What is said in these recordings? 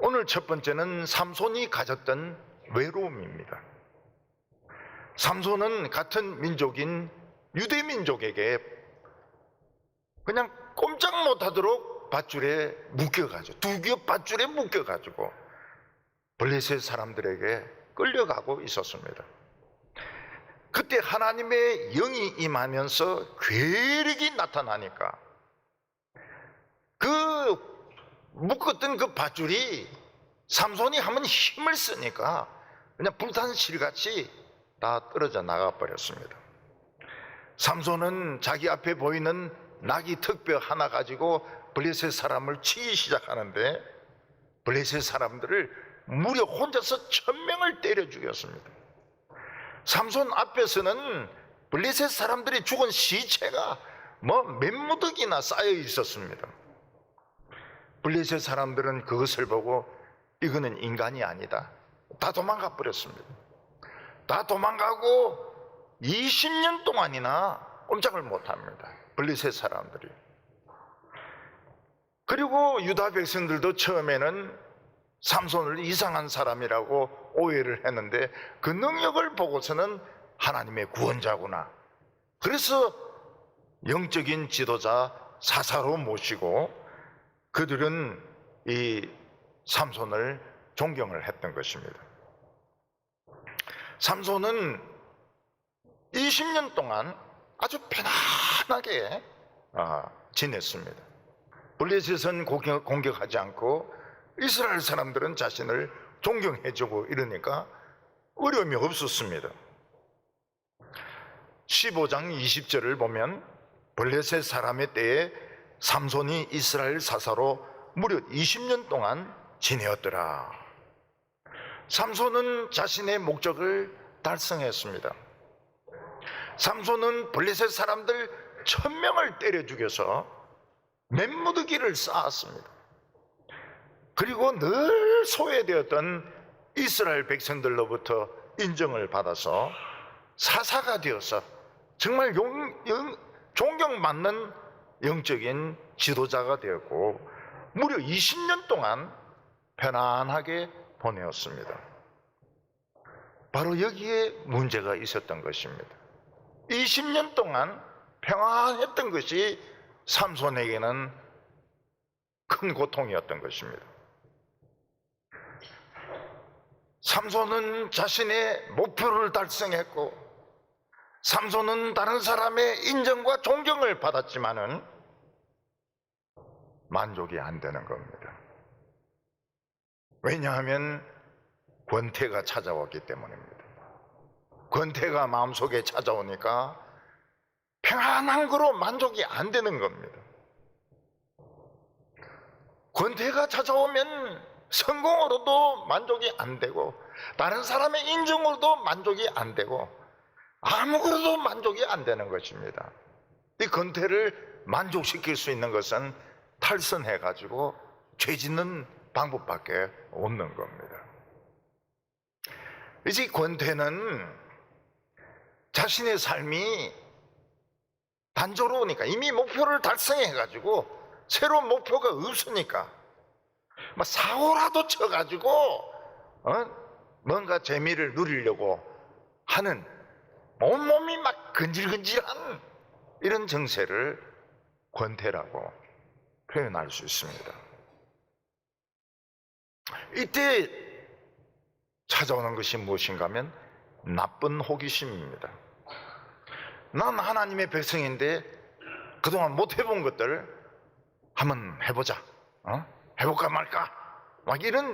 오늘 첫 번째는 삼손이 가졌던 외로움입니다. 삼손은 같은 민족인 유대 민족에게 그냥 꼼짝 못하도록 밧줄에 묶여가지고, 두 겹 밧줄에 묶여가지고 블레셋 사람들에게 끌려가고 있었습니다. 그때 하나님의 영이 임하면서 괴력이 나타나니까 그 묶었던 그 밧줄이 삼손이 한번 힘을 쓰니까 그냥 불탄 실같이 다 떨어져 나가 버렸습니다. 삼손은 자기 앞에 보이는 나귀 턱뼈 하나 가지고 블레셋 사람을 치기 시작하는데 블레셋 사람들을 무려 혼자서 1000명을 때려 죽였습니다. 삼손 앞에서는 블레셋 사람들이 죽은 시체가 몇 무더기나 쌓여 있었습니다. 블레셋 사람들은 그것을 보고 이거는 인간이 아니다, 다 도망가 버렸습니다. 다 도망가고 20년 동안이나 꼼짝을 못합니다, 블레셋 사람들이. 그리고 유다 백성들도 처음에는 삼손을 이상한 사람이라고 오해를 했는데 그 능력을 보고서는 하나님의 구원자구나, 그래서 영적인 지도자 사사로 모시고 그들은 이 삼손을 존경을 했던 것입니다. 삼손은 20년 동안 아주 편안하게 지냈습니다. 블레셋은 공격하지 않고 이스라엘 사람들은 자신을 존경해주고 이러니까 어려움이 없었습니다. 15장 20절을 보면 블레셋 사람의 때에 삼손이 이스라엘 사사로 무려 20년 동안 지내었더라. 삼손은 자신의 목적을 달성했습니다. 삼손은 블레셋 사람들 1000명을 때려 죽여서 맹무더기를 쌓았습니다. 그리고 늘 소외되었던 이스라엘 백성들로부터 인정을 받아서 사사가 되어서 정말 존경받는 영적인 지도자가 되었고 무려 20년 동안 편안하게 보내었습니다. 바로 여기에 문제가 있었던 것입니다. 20년 동안 평안했던 것이 삼손에게는 큰 고통이었던 것입니다. 삼손은 자신의 목표를 달성했고 삼손은 다른 사람의 인정과 존경을 받았지만은 만족이 안 되는 겁니다. 왜냐하면 권태가 찾아왔기 때문입니다. 권태가 마음속에 찾아오니까 평안한 거로 만족이 안 되는 겁니다. 권태가 찾아오면 성공으로도 만족이 안 되고 다른 사람의 인정으로도 만족이 안 되고 아무것도 만족이 안 되는 것입니다. 이 권태를 만족시킬 수 있는 것은 탈선해가지고 죄 짓는 방법밖에 없는 겁니다. 이제 권태는 자신의 삶이 단조로우니까 이미 목표를 달성해가지고 새로운 목표가 없으니까 막 사고라도 쳐가지고 뭔가 재미를 누리려고 하는 온몸이 막 근질근질한 이런 정세를 권태라고 표현할 수 있습니다. 이때 찾아오는 것이 무엇인가 하면 나쁜 호기심입니다. 난 하나님의 백성인데 그동안 못 해본 것들 한번 해보자, 해볼까 말까 막 이런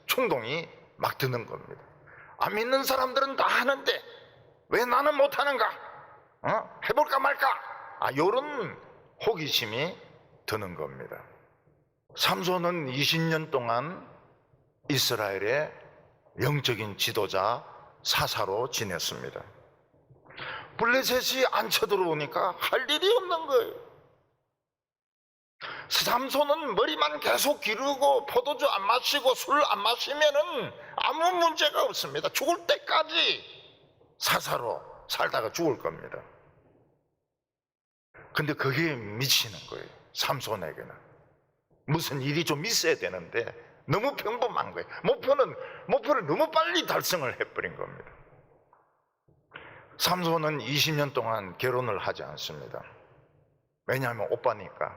충동이 막 드는 겁니다. 안 믿는 사람들은 다 하는데 왜 나는 못하는가, 해볼까 말까, 이런 호기심이 드는 겁니다. 삼손은 20년 동안 이스라엘의 영적인 지도자 사사로 지냈습니다. 블레셋이 안 쳐들어오니까 할 일이 없는 거예요. 삼손은 머리만 계속 기르고 포도주 안 마시고 술 안 마시면은 아무 문제가 없습니다. 죽을 때까지 사사로 살다가 죽을 겁니다. 근데 그게 미치는 거예요. 삼손에게는 무슨 일이 좀 있어야 되는데 너무 평범한 거예요. 목표를 너무 빨리 달성을 해버린 겁니다. 삼손은 20년 동안 결혼을 하지 않습니다. 왜냐하면 오빠니까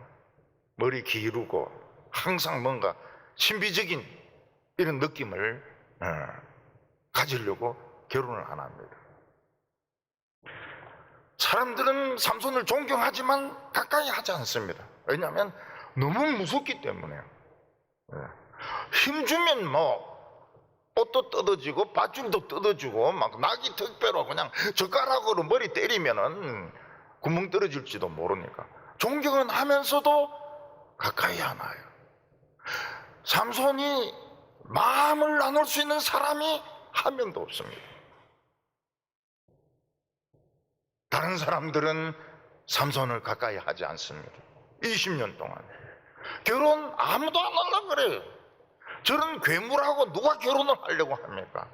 머리 기르고 항상 뭔가 신비적인 이런 느낌을 가지려고 결혼을 안 합니다. 사람들은 삼손을 존경하지만 가까이 하지 않습니다. 왜냐하면 너무 무섭기 때문에요. 힘주면 뭐 옷도 뜯어지고 밧줄도 뜯어지고 막 낙이 특배로 그냥 젓가락으로 머리 때리면은 구멍 떨어질지도 모르니까 존경은 하면서도 가까이 안 와요. 삼손이 마음을 나눌 수 있는 사람이 한 명도 없습니다. 다른 사람들은 삼손을 가까이 하지 않습니다. 20년 동안 결혼 아무도 안 하려고 그래요. 저런 괴물하고 누가 결혼을 하려고 합니까?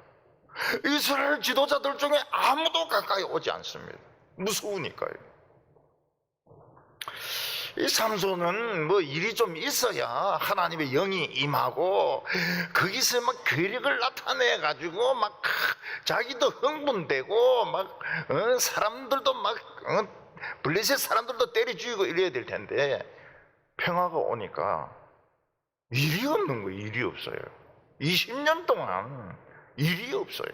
이스라엘 지도자들 중에 아무도 가까이 오지 않습니다. 무서우니까요. 이 삼손은 뭐 일이 좀 있어야 하나님의 영이 임하고 거기서 막 괴력을 나타내 가지고 막 자기도 흥분되고 막 사람들도 막 블레셋 사람들도 때려 죽이고 이래야 될 텐데 평화가 오니까 일이 없는 거예요. 일이 없어요. 20년 동안 일이 없어요.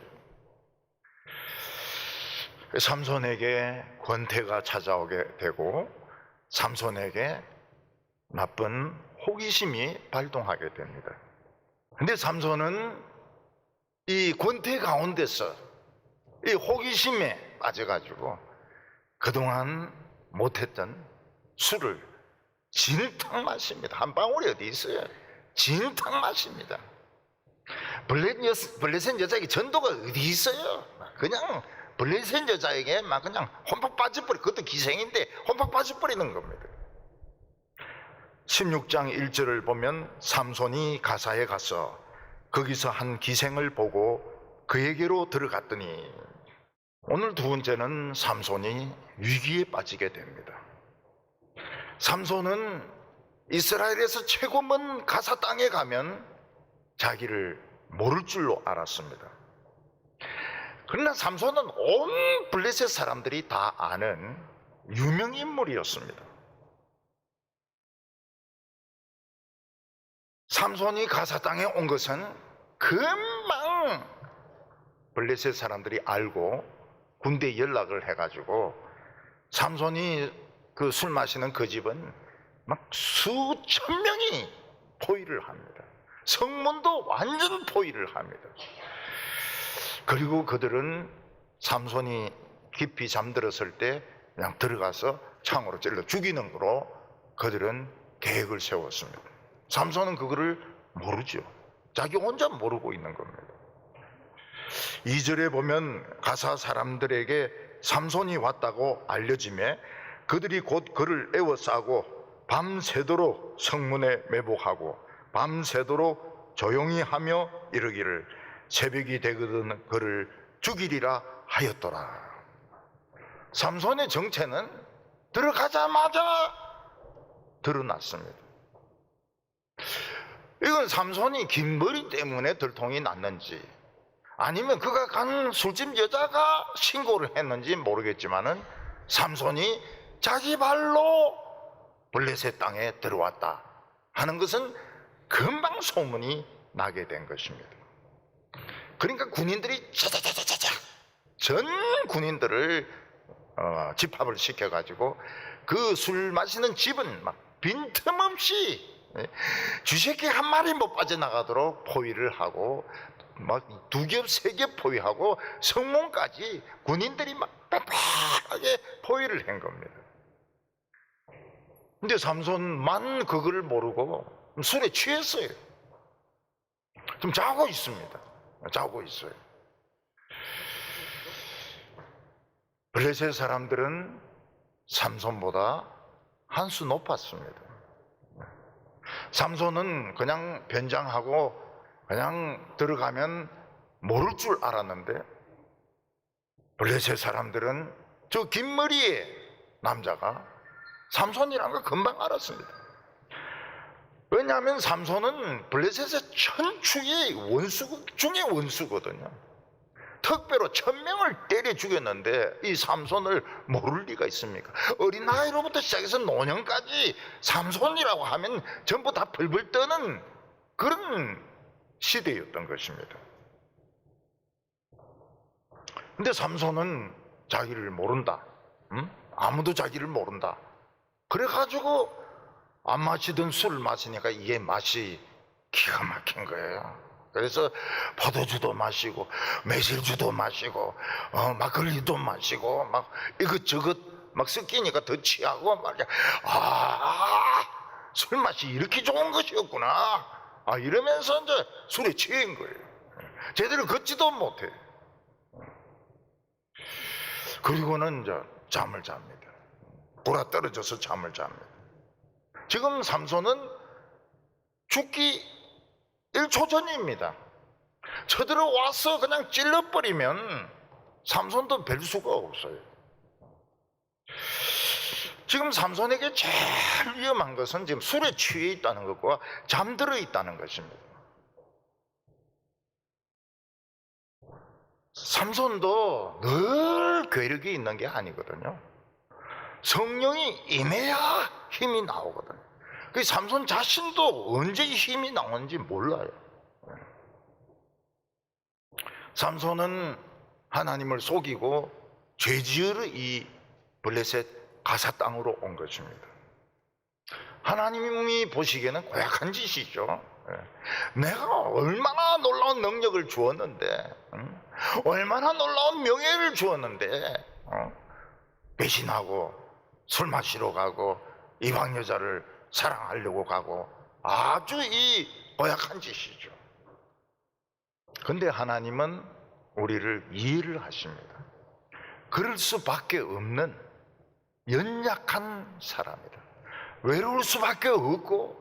삼손에게 권태가 찾아오게 되고 삼손에게 나쁜 호기심이 발동하게 됩니다. 근데 삼손은 이 권태 가운데서 이 호기심에 빠져가지고 그동안 못했던 술을 진탕 마십니다. 한 방울이 어디 있어요? 진탕 마십니다. 블레셋 여자에게 전도가 어디 있어요? 그냥 블레셋 여자에게 막 그냥 혼밥 빠져버리, 그것도 기생인데 혼밥 빠져버리는 겁니다. 16장 1절을 보면 삼손이 가사에 가서 거기서 한 기생을 보고 그에게로 들어갔더니, 오늘 두 번째는 삼손이 위기에 빠지게 됩니다. 삼손은 이스라엘에서 최고 먼 가사 땅에 가면 자기를 모를 줄로 알았습니다. 그러나 삼손은 온 블레셋 사람들이 다 아는 유명 인물이었습니다. 삼손이 가사 땅에 온 것은 금방 블레셋 사람들이 알고 군대에 연락을 해가지고 삼손이 그 술 마시는 그 집은 막 수천 명이 포위를 합니다. 성문도 완전 포위를 합니다. 그리고 그들은 삼손이 깊이 잠들었을 때 그냥 들어가서 창으로 찔러 죽이는 거로 그들은 계획을 세웠습니다. 삼손은 그거를 모르죠. 자기 혼자 모르고 있는 겁니다. 2절에 보면 가사 사람들에게 삼손이 왔다고 알려지매 그들이 곧 그를 에워싸고 밤새도록 성문에 매복하고 밤새도록 조용히 하며 이르기를 새벽이 되거든 그를 죽이리라 하였더라. 삼손의 정체는 들어가자마자 드러났습니다. 이건 삼손이 긴 머리 때문에 들통이 났는지 아니면 그가 간 술집 여자가 신고를 했는지 모르겠지만은 삼손이 자기 발로 블레셋 땅에 들어왔다 하는 것은 금방 소문이 나게 된 것입니다. 그러니까 군인들이 차차차차차 전 군인들을 집합을 시켜가지고 그 술 마시는 집은 막 빈틈없이 쥐새끼 한 마리 못 빠져나가도록 포위를 하고 막 두 겹, 세 겹 포위하고 성문까지 군인들이 막 빡빡하게 포위를 한 겁니다. 근데 삼손만 그걸 모르고 술에 취했어요. 좀 자고 있습니다. 자고 있어요. 블레셋 사람들은 삼손보다 한 수 높았습니다. 삼손은 그냥 변장하고 그냥 들어가면 모를 줄 알았는데 블레셋 사람들은 저 긴 머리의 남자가 삼손이라는 걸 금방 알았습니다. 왜냐하면 삼손은 블레셋의 천추의 원수 중의 원수거든요. 특별로 1000명을 때려 죽였는데 이 삼손을 모를 리가 있습니까? 어린 나이로부터 시작해서 노년까지 삼손이라고 하면 전부 다 벌벌 떠는 그런 시대였던 것입니다. 근데 삼손은 자기를 모른다. 아무도 자기를 모른다. 그래가지고 안 마시던 술을 마시니까 이게 맛이 기가 막힌 거예요. 그래서 포도주도 마시고 매실주도 마시고 막걸리도 마시고 막 이것저것 막 섞이니까 더 취하고 말이야. 술 맛이 이렇게 좋은 것이었구나. 이러면서 이제 술에 취한 거예요. 제대로 걷지도 못해. 그리고는 이제 잠을 잡니다. 돌아 떨어져서 잠을 잡니다. 지금 삼손은 죽기 1초 전입니다. 쳐들어와서 그냥 찔러버리면 삼손도 뵐 수가 없어요. 지금 삼손에게 제일 위험한 것은 지금 술에 취해 있다는 것과 잠들어 있다는 것입니다. 삼손도 늘 괴력이 있는 게 아니거든요. 성령이 임해야 힘이 나오거든요. 그 삼손 자신도 언제 힘이 나오는지 몰라요. 삼손은 하나님을 속이고 죄지으러 이 블레셋 가사 땅으로 온 것입니다. 하나님이 보시기에는 고약한 짓이죠. 내가 얼마나 놀라운 능력을 주었는데, 얼마나 놀라운 명예를 주었는데, 배신하고 술 마시러 가고 이방 여자를 사랑하려고 가고 아주 이 고약한 짓이죠. 근데 하나님은 우리를 이해를 하십니다. 그럴 수밖에 없는 연약한 사람이다. 외로울 수밖에 없고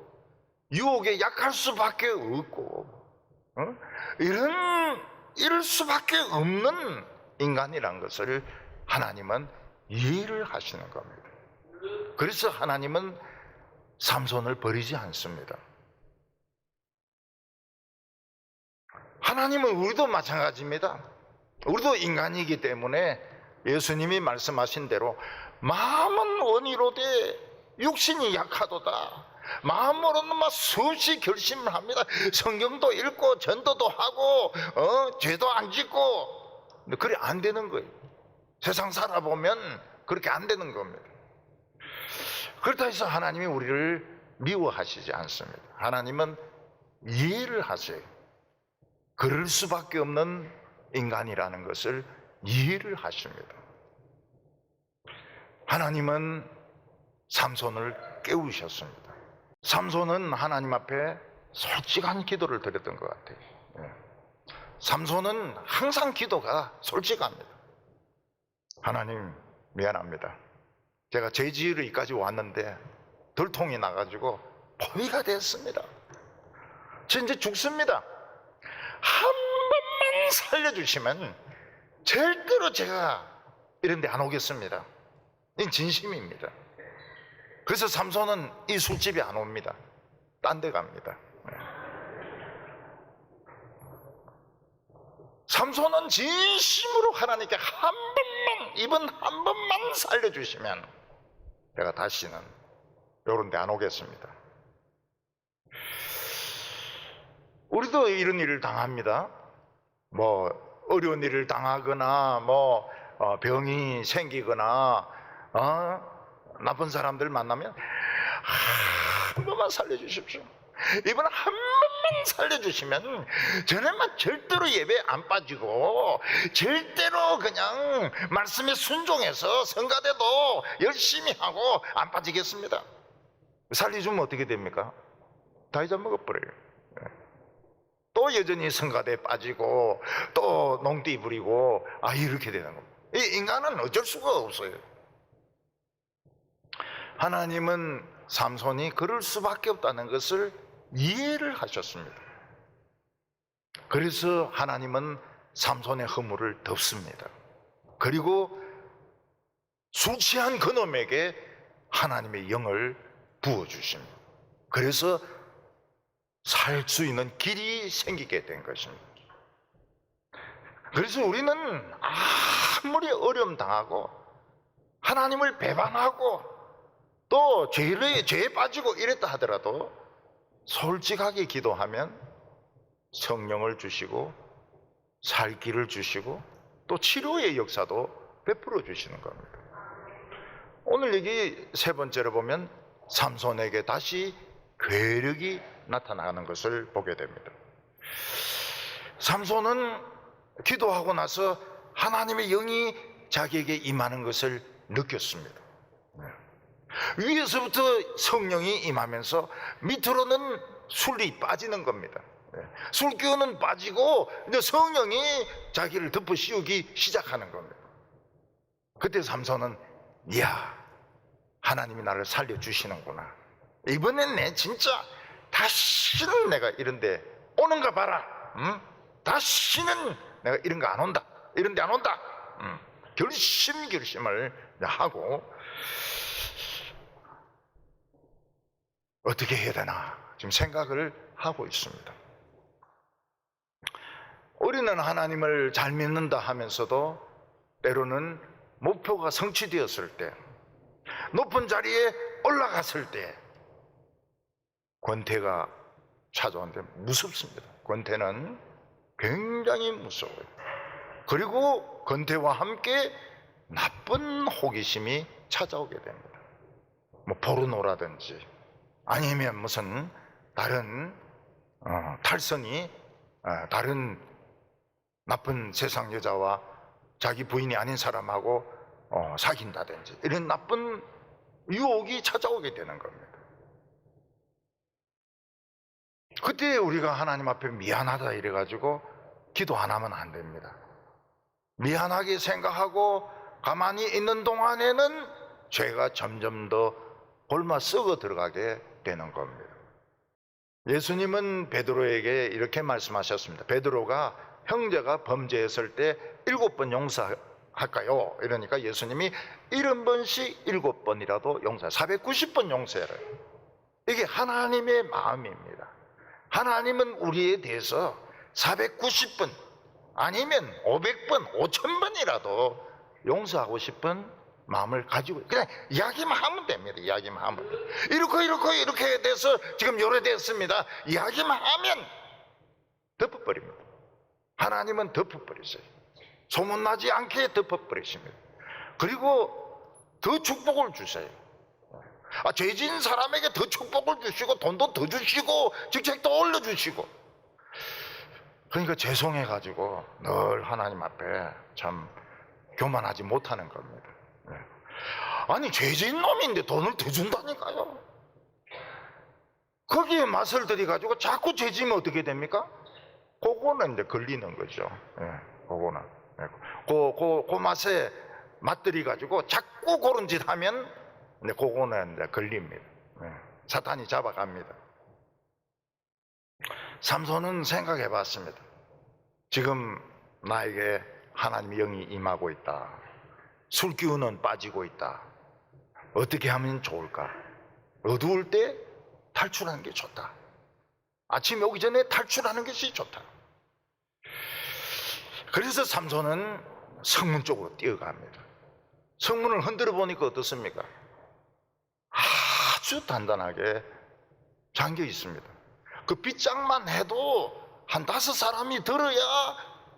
유혹에 약할 수밖에 없고 이럴 수밖에 없는 인간이란 것을 하나님은 이해를 하시는 겁니다. 그래서 하나님은 삼손을 버리지 않습니다. 하나님은 우리도 마찬가지입니다. 우리도 인간이기 때문에 예수님이 말씀하신 대로 마음은 원이로되 육신이 약하도다. 마음으로는 막 수시 결심을 합니다. 성경도 읽고 전도도 하고 죄도 안 짓고. 근데 그래 안 되는 거예요. 세상 살아보면 그렇게 안 되는 겁니다. 그렇다 해서 하나님이 우리를 미워하시지 않습니다. 하나님은 이해를 하세요. 그럴 수밖에 없는 인간이라는 것을 이해를 하십니다. 하나님은 삼손을 깨우셨습니다. 삼손은 하나님 앞에 솔직한 기도를 드렸던 것 같아요. 삼손은 항상 기도가 솔직합니다. 하나님 미안합니다. 제가 죄지으러 여기까지 왔는데 들통이 나가지고 포위가 됐습니다. 저 이제 죽습니다. 한 번만 살려주시면 절대로 제가 이런 데 안 오겠습니다. 이 진심입니다. 그래서 삼손은 이 술집에 안 옵니다. 딴 데 갑니다. 삼손은 진심으로 하나님께 한 번만, 이번 한 번만 살려주시면 내가 다시는 이런 데 안 오겠습니다. 우리도 이런 일을 당합니다. 뭐 어려운 일을 당하거나 뭐 병이 생기거나 나쁜 사람들 만나면 한 번만 살려주십시오. 이번 한 번만 살려주시면 저는만 절대로 예배 안 빠지고 절대로 그냥 말씀에 순종해서 성가대도 열심히 하고 안 빠지겠습니다. 살려주면 어떻게 됩니까? 다 잊어먹어버려요. 또 여전히 성가대에 빠지고 또 농띠 부리고 이렇게 되는 겁니다. 이 인간은 어쩔 수가 없어요. 하나님은 삼손이 그럴 수밖에 없다는 것을 이해를 하셨습니다. 그래서 하나님은 삼손의 허물을 덮습니다. 그리고 술 취한 그놈에게 하나님의 영을 부어주십니다. 그래서 살 수 있는 길이 생기게 된 것입니다. 그래서 우리는 아무리 어려움 당하고 하나님을 배반하고 또 죄에 빠지고 이랬다 하더라도 솔직하게 기도하면 성령을 주시고 살 길을 주시고 또 치료의 역사도 베풀어 주시는 겁니다. 오늘 여기 세 번째로 보면 삼손에게 다시 괴력이 나타나는 것을 보게 됩니다. 삼손은 기도하고 나서 하나님의 영이 자기에게 임하는 것을 느꼈습니다. 위에서부터 성령이 임하면서 밑으로는 술이 빠지는 겁니다. 술기운은 빠지고 이제 성령이 자기를 덮어 씌우기 시작하는 겁니다. 그때 삼손은 이야, 하나님이 나를 살려주시는구나. 이번엔 내 진짜 다시는 내가 이런데 오는가 봐라. 다시는 내가 이런 거 안 온다. 이런 데 안 온다. 결심을 하고 어떻게 해야 되나 지금 생각을 하고 있습니다. 우리는 하나님을 잘 믿는다 하면서도 때로는 목표가 성취되었을 때, 높은 자리에 올라갔을 때 권태가 찾아오는데 무섭습니다. 권태는 굉장히 무서워요. 그리고 권태와 함께 나쁜 호기심이 찾아오게 됩니다. 뭐 포르노라든지 아니면 무슨 다른 탈선이 다른 나쁜 세상 여자와 자기 부인이 아닌 사람하고 사귄다든지 이런 나쁜 유혹이 찾아오게 되는 겁니다. 그때 우리가 하나님 앞에 미안하다 이래가지고 기도 안 하면 안 됩니다. 미안하게 생각하고 가만히 있는 동안에는 죄가 점점 더 옮아 썩어 들어가게 되는 겁니다. 예수님은 베드로에게 이렇게 말씀하셨습니다. 베드로가 형제가 범죄했을 때 7번 용서할까요? 이러니까 예수님이 70번씩 7번이라도 용서, 490번 용서해라. 이게 하나님의 마음입니다. 하나님은 우리에 대해서 490번 아니면 500번, 5000번이라도 용서하고 싶은 마음을 가지고 그냥 이야기만 하면 됩니다. 이야기만 하면 이렇게 돼서 지금 요래됐습니다. 이야기만 하면 덮어버립니다. 하나님은 덮어버리세요. 소문나지 않게 덮어버리십니다. 그리고 더 축복을 주세요. 죄진 사람에게 더 축복을 주시고 돈도 더 주시고 직책도 올려주시고, 그러니까 죄송해가지고 늘 하나님 앞에 참 교만하지 못하는 겁니다. 아니 죄진 놈인데 돈을 더 준다니까요. 거기에 맛을 들여가지고 자꾸 죄지면 어떻게 됩니까? 그거는 이제 걸리는 거죠. 그거는 그 맛에 맛들여가지고 자꾸 그런 짓 하면 그거는 이제 걸립니다. 사탄이 잡아갑니다. 삼손은 생각해 봤습니다. 지금 나에게 하나님의 영이 임하고 있다. 술 기운은 빠지고 있다. 어떻게 하면 좋을까? 어두울 때 탈출하는 게 좋다. 아침에 오기 전에 탈출하는 것이 좋다. 그래서 삼손은 성문 쪽으로 뛰어갑니다. 성문을 흔들어 보니까 어떻습니까? 아주 단단하게 잠겨 있습니다. 그 빗장만 해도 한 5사람이 들어야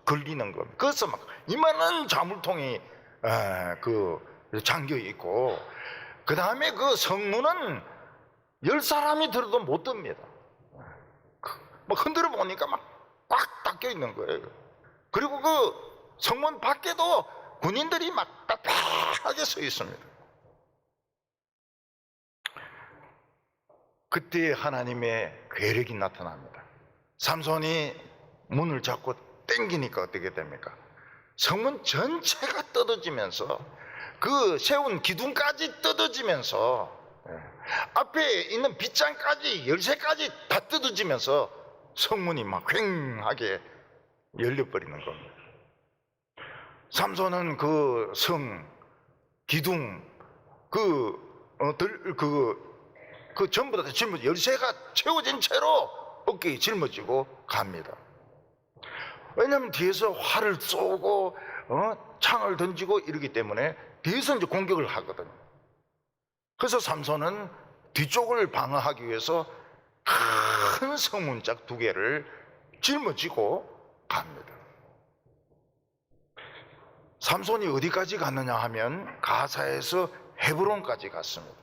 걸리는 겁니다. 그래서 막 이만한 자물통이 잠겨 있고, 그 다음에 그 성문은 10사람이 들어도 못 듭니다. 막 흔들어 보니까 막 꽉 닫혀 있는 거예요. 그리고 그 성문 밖에도 군인들이 막 따뜻하게 서 있습니다. 그때 하나님의 괴력이 나타납니다. 삼손이 문을 잡고 당기니까 어떻게 됩니까? 성문 전체가 뜯어지면서 그 세운 기둥까지 뜯어지면서 앞에 있는 빗장까지 열쇠까지 다 뜯어지면서 성문이 막 휑하게 열려버리는 겁니다. 삼손은 그 성, 기둥, 전부 다 열쇠가 채워진 채로 어깨에 짊어지고 갑니다. 왜냐하면 뒤에서 활을 쏘고 창을 던지고 이러기 때문에 뒤에서 이제 공격을 하거든요. 그래서 삼손은 뒤쪽을 방어하기 위해서 큰 성문짝 2개를 짊어지고 갑니다. 삼손이 어디까지 갔느냐 하면 가사에서 헤브론까지 갔습니다.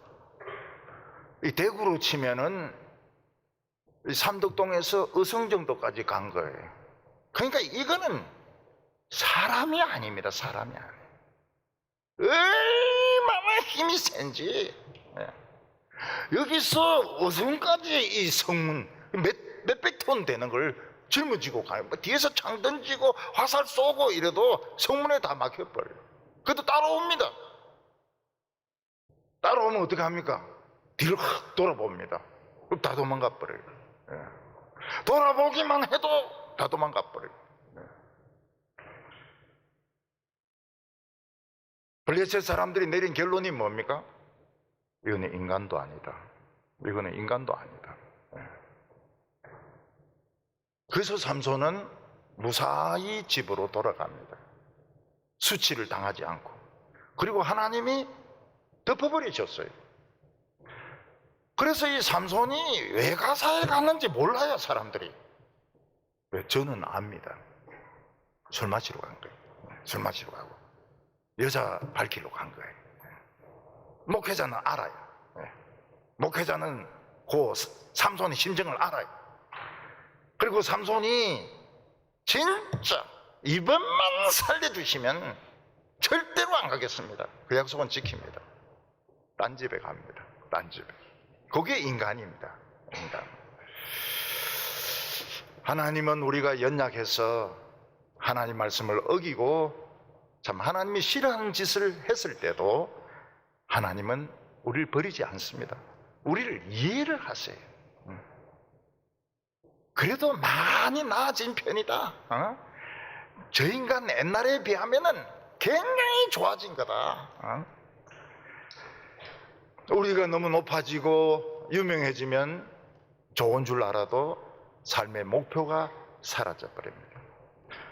이 대구로 치면은 삼덕동에서 의성 정도까지 간 거예요. 그러니까 이거는 사람이 아닙니다. 사람이 아니에요. 얼마나 힘이 센지. 여기서 의성까지 이 성문 몇백 톤 되는 걸 짊어지고 가요. 뒤에서 창 던지고 화살 쏘고 이래도 성문에 다 막혀버려요. 그래도 따라옵니다. 따라오면 어떻게 합니까? 뒤를 확 돌아봅니다. 그럼 다 도망가 버려요. 돌아보기만 해도 다 도망가 버려요. 블레셋 사람들이 내린 결론이 뭡니까? 이거는 인간도 아니다. 이거는 인간도 아니다. 그래서 삼손은 무사히 집으로 돌아갑니다. 수치를 당하지 않고. 그리고 하나님이 덮어버리셨어요. 그래서 이 삼손이 왜 가사에 갔는지 몰라요, 사람들이. 저는 압니다. 술 마시러 간 거예요. 술 마시러 가고 여자 밝히러 간 거예요. 목회자는 알아요. 목회자는 그 삼손의 심정을 알아요. 그리고 삼손이 진짜 이번만 살려주시면 절대로 안 가겠습니다. 그 약속은 지킵니다. 딴 집에 갑니다. 딴 집에. 그게 인간입니다. 인간. 하나님은 우리가 연약해서 하나님 말씀을 어기고 참 하나님이 싫어하는 짓을 했을 때도 하나님은 우리를 버리지 않습니다. 우리를 이해를 하세요. 그래도 많이 나아진 편이다. 저 인간 옛날에 비하면은 굉장히 좋아진 거다. 우리가 너무 높아지고 유명해지면 좋은 줄 알아도 삶의 목표가 사라져 버립니다.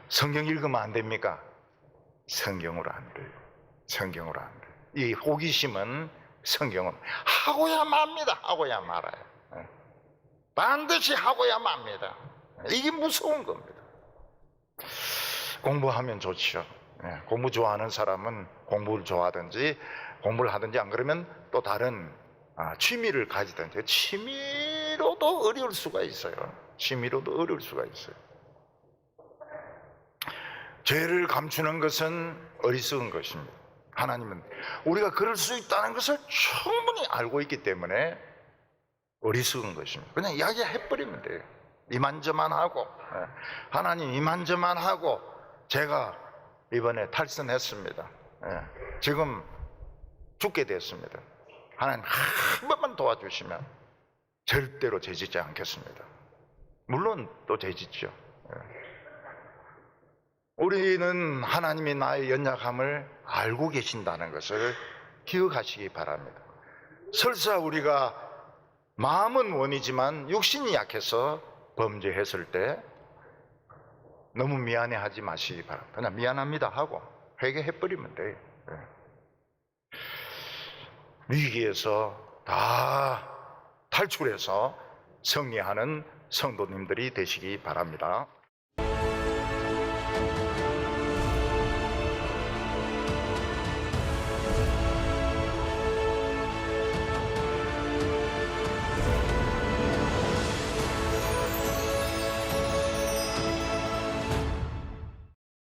성경 읽으면 안 됩니까? 성경으로 안 돼요. 성경으로 안 돼요. 이 호기심은 성경은 하고야 맙니다. 하고야 말아요. 반드시 하고야 맙니다. 이게 무서운 겁니다. 공부하면 좋죠. 공부 좋아하는 사람은 공부를 좋아하든지 공부를 하든지 안 그러면 또 다른 취미를 가지든지. 취미로도 어려울 수가 있어요. 취미로도 어려울 수가 있어요. 죄를 감추는 것은 어리석은 것입니다. 하나님은 우리가 그럴 수 있다는 것을 충분히 알고 있기 때문에 어리석은 것입니다. 그냥 이야기해버리면 돼요. 이만저만 하고. 하나님 이만저만 하고 제가 이번에 탈선했습니다. 지금 죽게 됐습니다. 하나님 한 번만 도와주시면 절대로 죄짓지 않겠습니다. 물론 또 죄짓죠. 우리는 하나님이 나의 연약함을 알고 계신다는 것을 기억하시기 바랍니다. 설사 우리가 마음은 원이지만 육신이 약해서 범죄했을 때 너무 미안해하지 마시기 바랍니다. 그냥 미안합니다 하고 회개해버리면 돼요. 위기에서 다 탈출해서 승리하는 성도님들이 되시기 바랍니다.